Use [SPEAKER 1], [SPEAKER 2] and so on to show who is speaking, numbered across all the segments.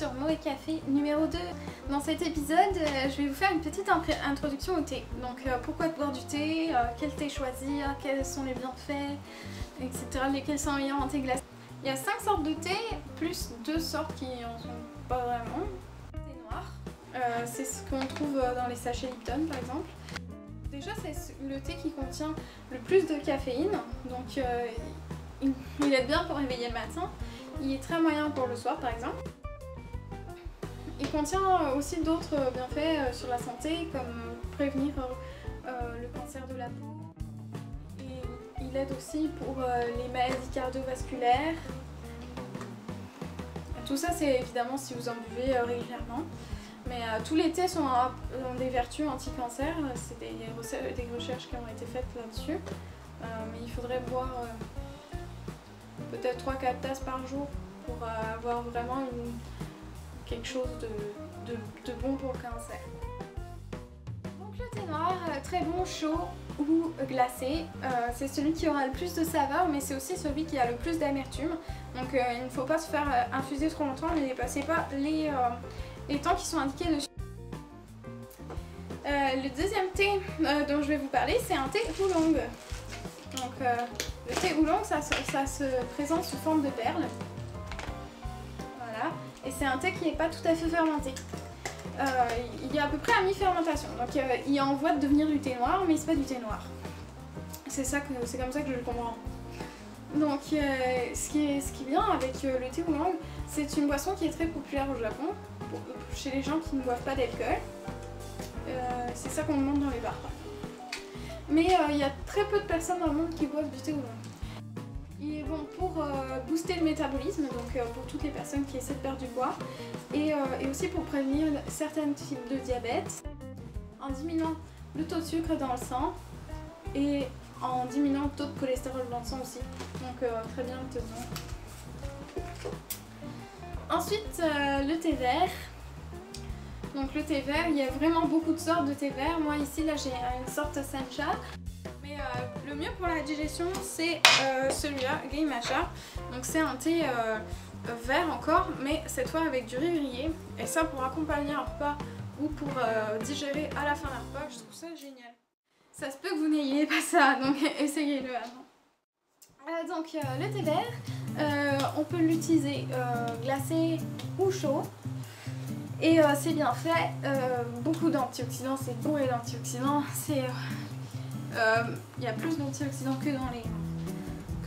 [SPEAKER 1] sur Moe Café numéro 2. Dans cet épisode, je vais vous faire une petite introduction au thé. Donc pourquoi boire du thé, quel thé choisir, quels sont les bienfaits, etc. Lesquels sont meilleurs en thé glacé. Il y a 5 sortes de thé, plus 2 sortes qui en sont pas vraiment. Thé noir, c'est ce qu'on trouve dans les sachets Lipton par exemple. Déjà c'est le thé qui contient le plus de caféine, donc il aide bien pour réveiller le matin. Il est très moyen pour le soir par exemple. Il contient aussi d'autres bienfaits sur la santé comme prévenir le cancer de la peau. Et il aide aussi pour les maladies cardiovasculaires. Tout ça c'est évidemment si vous en buvez régulièrement. Mais tous les thés ont des vertus anti-cancer, c'est des recherches qui ont été faites là-dessus. Mais il faudrait boire peut-être 3-4 tasses par jour pour avoir vraiment quelque chose de bon pour le cancer. Donc le thé noir, très bon, chaud ou glacé, c'est celui qui aura le plus de saveur, mais c'est aussi celui qui a le plus d'amertume. Donc il ne faut pas se faire infuser trop longtemps, ne dépassez pas les temps qui sont indiqués dessus. Le deuxième thé dont je vais vous parler, c'est un thé oolong. Donc le thé oolong, ça se présente sous forme de perles. Voilà. Et c'est un thé qui n'est pas tout à fait fermenté. Il est à peu près à mi-fermentation. Donc il est en voie de devenir du thé noir, mais c'est pas du thé noir. C'est comme ça que je le comprends. Donc ce qui est bien avec le thé oolong, c'est une boisson qui est très populaire au Japon, chez les gens qui ne boivent pas d'alcool. C'est ça qu'on demande dans les bars. Mais il y a très peu de personnes dans le monde qui boivent du thé oolong. Il est bon pour booster le métabolisme, donc pour toutes les personnes qui essaient de perdre du poids, et aussi pour prévenir certains types de diabète, en diminuant le taux de sucre dans le sang et en diminuant le taux de cholestérol dans le sang aussi. Donc très bien le thé oolong. Ensuite le thé vert. Donc le thé vert, il y a vraiment beaucoup de sortes de thé vert. Moi ici là j'ai une sorte sencha. Mais le mieux pour la digestion c'est celui-là, Gai Matcha. Donc c'est un thé vert encore, mais cette fois avec du riz grillé. Et ça pour accompagner un repas ou pour digérer à la fin d'un repas, je trouve ça génial. Ça se peut que vous n'ayez pas ça, donc essayez-le avant. Donc le thé vert, on peut l'utiliser glacé ou chaud. Et c'est bien fait, beaucoup d'antioxydants, c'est bourré d'antioxydants, il y a plus d'antioxydants que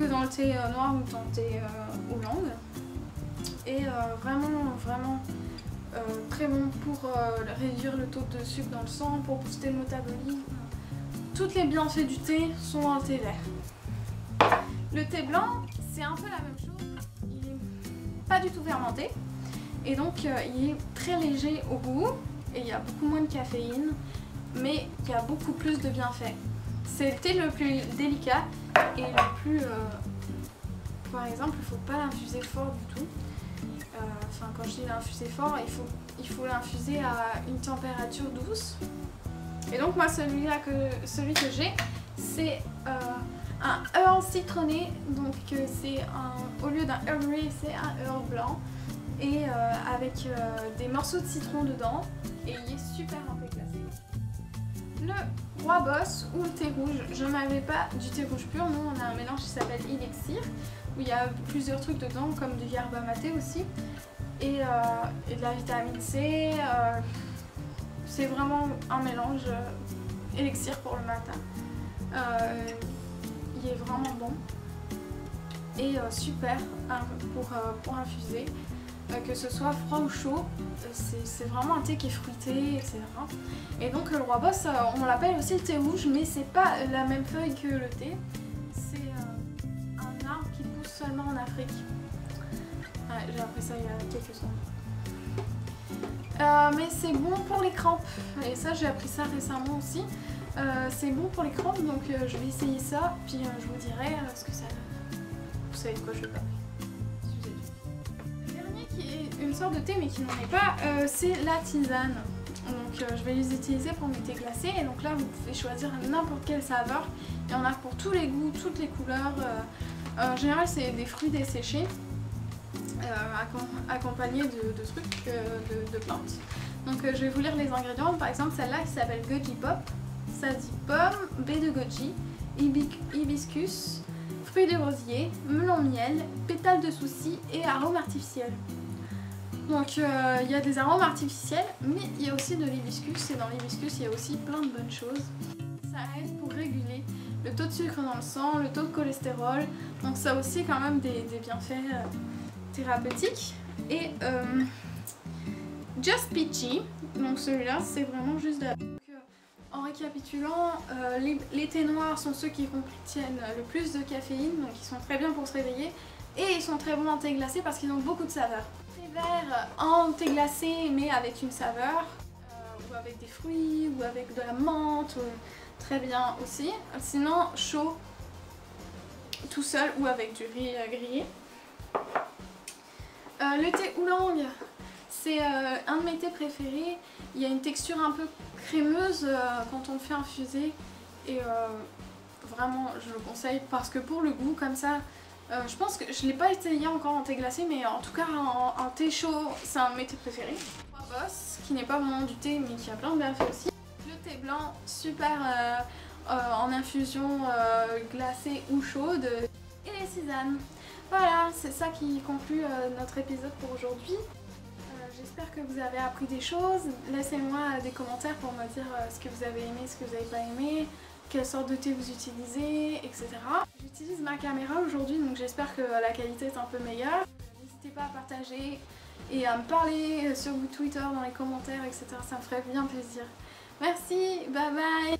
[SPEAKER 1] dans le thé noir ou dans le thé oolong. Et vraiment très bon pour réduire le taux de sucre dans le sang, pour booster le métabolisme. Tous les bienfaits du thé sont dans le thé vert. Le thé blanc, c'est un peu la même chose, il n'est pas du tout fermenté. Et donc il est très léger au goût et il y a beaucoup moins de caféine, mais il y a beaucoup plus de bienfaits. C'est le thé le plus délicat et le plus... par exemple, il ne faut pas l'infuser fort du tout. Enfin, quand je dis l'infuser fort, il faut l'infuser à une température douce. Et donc moi celui que j'ai, c'est un Earl citronné, donc c'est au lieu d'un Earl Grey, c'est un Earl blanc. Et avec des morceaux de citron dedans, et il est super bien fait glacé. Le Rooibos ou le thé rouge, je n'avais pas du thé rouge pur, nous on a un mélange qui s'appelle Elixir, où il y a plusieurs trucs dedans, comme du yerba maté aussi, et de la vitamine C. C'est vraiment un mélange élixir pour le matin. Il est vraiment bon et super pour infuser. Que ce soit froid ou chaud, c'est vraiment un thé qui est fruité, etc. Et donc le Rooibos, on l'appelle aussi le thé rouge, mais c'est pas la même feuille que le thé. C'est un arbre qui pousse seulement en Afrique. Ouais, j'ai appris ça il y a quelques secondes. Mais c'est bon pour les crampes, et ça j'ai appris ça récemment aussi. C'est bon pour les crampes, donc je vais essayer ça, puis je vous dirai ce que ça... Vous savez de quoi je vais parler. Qui est une sorte de thé mais qui n'en est pas, c'est la tisane. Donc je vais les utiliser pour mes thés glacés, et donc là vous pouvez choisir n'importe quelle saveur. Il y en a pour tous les goûts, toutes les couleurs. En général c'est des fruits desséchés. accompagné de trucs, de plantes. Donc je vais vous lire les ingrédients. Par exemple celle-là qui s'appelle Goji Pop, ça dit pomme, baie de goji, hibiscus, fruits de rosier, melon miel, pétales de souci et arômes artificiels. Donc il y a des arômes artificiels, mais il y a aussi de l'hibiscus, et dans l'hibiscus il y a aussi plein de bonnes choses. Ça aide pour réguler le taux de sucre dans le sang, le taux de cholestérol, donc ça a aussi quand même des bienfaits thérapeutiques. Et Just Peachy, donc celui-là c'est vraiment juste de la... En récapitulant, les thés noirs sont ceux qui contiennent le plus de caféine, donc ils sont très bien pour se réveiller, et ils sont très bons en thé glacé parce qu'ils ont beaucoup de saveurs. Thé vert en thé glacé mais avec une saveur, ou avec des fruits, ou avec de la menthe, très bien aussi. Sinon chaud, tout seul ou avec du riz grillé. Le thé oolong, c'est un de mes thés préférés. Il y a une texture un peu crémeuse quand on le fait infuser et vraiment je le conseille parce que pour le goût comme ça, je pense que je ne l'ai pas essayé encore en thé glacé, mais en tout cas en thé chaud c'est un de mes thés préférés. Boss, qui n'est pas vraiment du thé mais qui a plein de bienfaits aussi. Le thé blanc, super en infusion glacée ou chaude. Et les tisanes. Voilà, c'est ça qui conclut notre épisode pour aujourd'hui. J'espère que vous avez appris des choses. Laissez-moi des commentaires pour me dire ce que vous avez aimé, ce que vous n'avez pas aimé, quelle sorte de thé vous utilisez, etc. J'utilise ma caméra aujourd'hui, donc j'espère que la qualité est un peu meilleure. N'hésitez pas à partager et à me parler sur Twitter, dans les commentaires, etc. Ça me ferait bien plaisir. Merci, bye bye.